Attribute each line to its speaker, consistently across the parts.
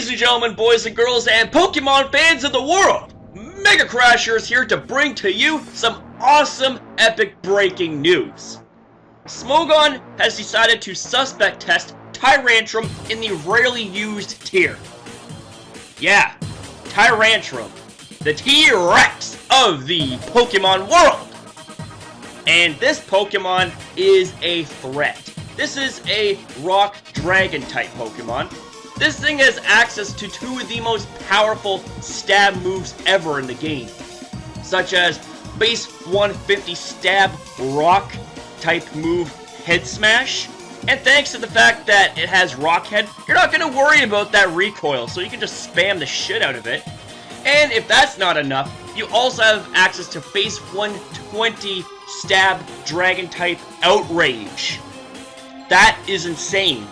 Speaker 1: Ladies and gentlemen, boys and girls, and Pokemon fans of the world, Mega Crasher is here to bring to you some awesome, epic breaking news. Smogon has decided to suspect test Tyrantrum in the rarely used tier. Yeah, Tyrantrum, the T-Rex of the Pokemon world. And this Pokemon is a threat. This is a Rock Dragon type Pokemon. This thing has access to two of the most powerful stab moves ever in the game, such as base 150 stab rock type move Head Smash, and thanks to the fact that it has Rock Head, you're not going to worry about that recoil, so you can just spam the shit out of it. And if that's not enough, you also have access to base 120 stab dragon type Outrage. That is insane.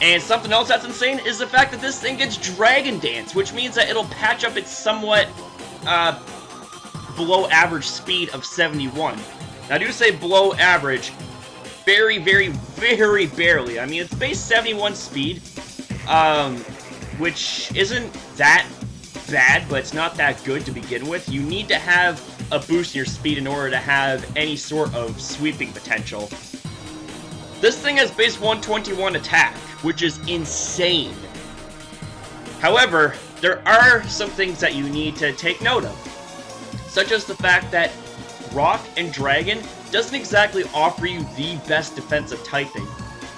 Speaker 1: And something else that's insane is the fact that this thing gets Dragon Dance, which means that it'll patch up its somewhat below average speed of 71. Now I do say below average, very, very, very barely. I mean, it's base 71 speed, which isn't that bad, but it's not that good to begin with. You need to have a boost in your speed in order to have any sort of sweeping potential. This thing has base 121 attack, which is insane. However, there are some things that you need to take note of, such as the fact that Rock and Dragon doesn't exactly offer you the best defensive typing.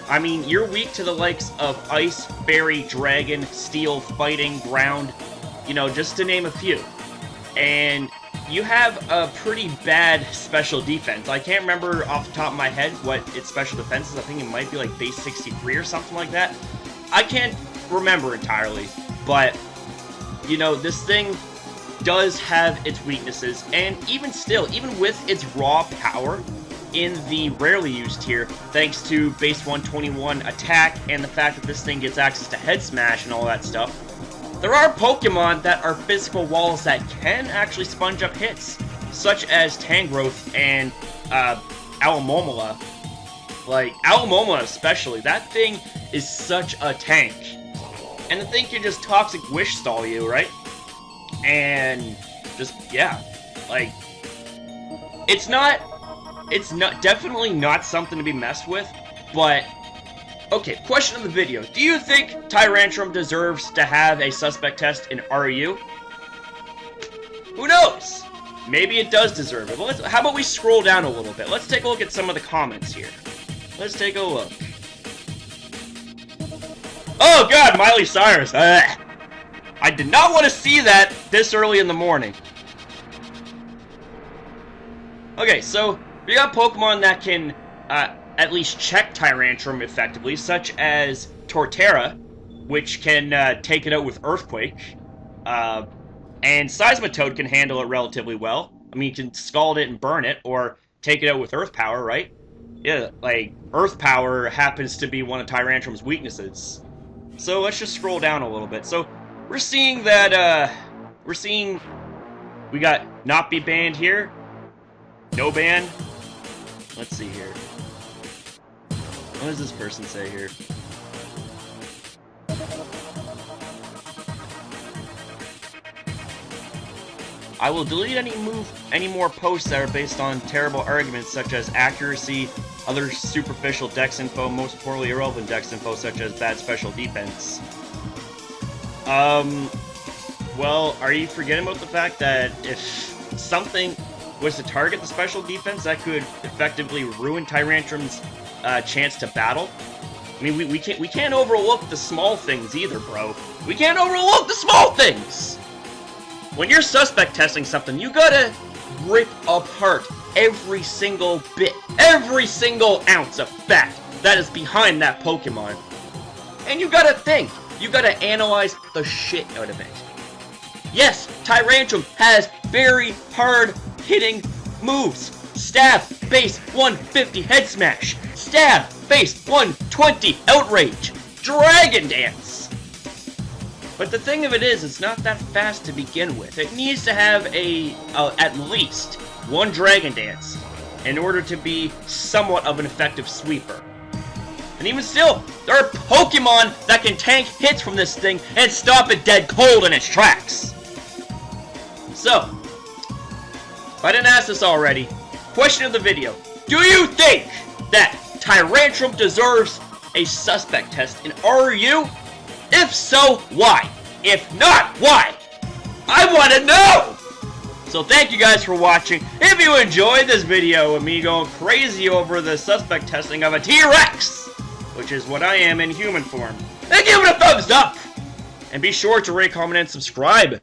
Speaker 1: I mean, you're weak to the likes of Ice, Fairy, Dragon, Steel, Fighting, Ground, you know, just to name a few. And you have a pretty bad special defense. I can't remember off the top of my head what its special defense is. I think it might be like base 63 or something like that. I can't remember entirely, but, you know, this thing does have its weaknesses, and even still, even with its raw power in the rarely used tier, thanks to base 121 attack and the fact that this thing gets access to Head Smash and all that stuff, there are Pokemon that are physical walls that can actually sponge up hits, such as Tangrowth and Alomomola. Like, Alomomola especially, that thing is such a tank. And the thing can just Toxic Wish stall you, right? And just, yeah, like, it's definitely not something to be messed with, but okay, question of the video. Do you think Tyrantrum deserves to have a suspect test in RU? Who knows? Maybe it does deserve it. Well, how about we scroll down a little bit? Let's take a look at some of the comments here. Let's take a look. Oh god, Miley Cyrus. I did not want to see that this early in the morning. Okay, so we got Pokemon that can at least check Tyrantrum effectively, such as Torterra, which can take it out with Earthquake, and Seismitoad can handle it relatively well. I mean, you can scald it and burn it, or take it out with Earth Power, right? Yeah, like, Earth Power happens to be one of Tyrantrum's weaknesses. So let's just scroll down a little bit. So we're seeing that, we got not be banned here, no ban. Let's see here. What does this person say here? I will delete any more posts that are based on terrible arguments such as accuracy, other superficial dex info, most importantly irrelevant dex info such as bad special defense. Well, are you forgetting about the fact that if something was to target the special defense, that could effectively ruin Tyrantrum's chance to battle? I mean, we can't overlook the small things either, bro. We can't overlook the small things! When you're suspect testing something, you gotta rip apart every single bit, every single ounce of fact that is behind that Pokemon. And you gotta think, you gotta analyze the shit out of it. Yes, Tyrantrum has very hard-hitting moves. Stab, base 150 Head Smash. Stab, base 120 Outrage. Dragon Dance. But the thing of it is, it's not that fast to begin with. It needs to have at least one Dragon Dance in order to be somewhat of an effective sweeper. And even still, there are Pokemon that can tank hits from this thing and stop it dead cold in its tracks. So, if I didn't ask this already, question of the video. Do you think that Tyrantrum deserves a suspect test in RU? If so, why? If not, why? I want to know! So thank you guys for watching. If you enjoyed this video of me going crazy over the suspect testing of a T-Rex, which is what I am in human form, then give it a thumbs up! And be sure to rate, comment, and subscribe.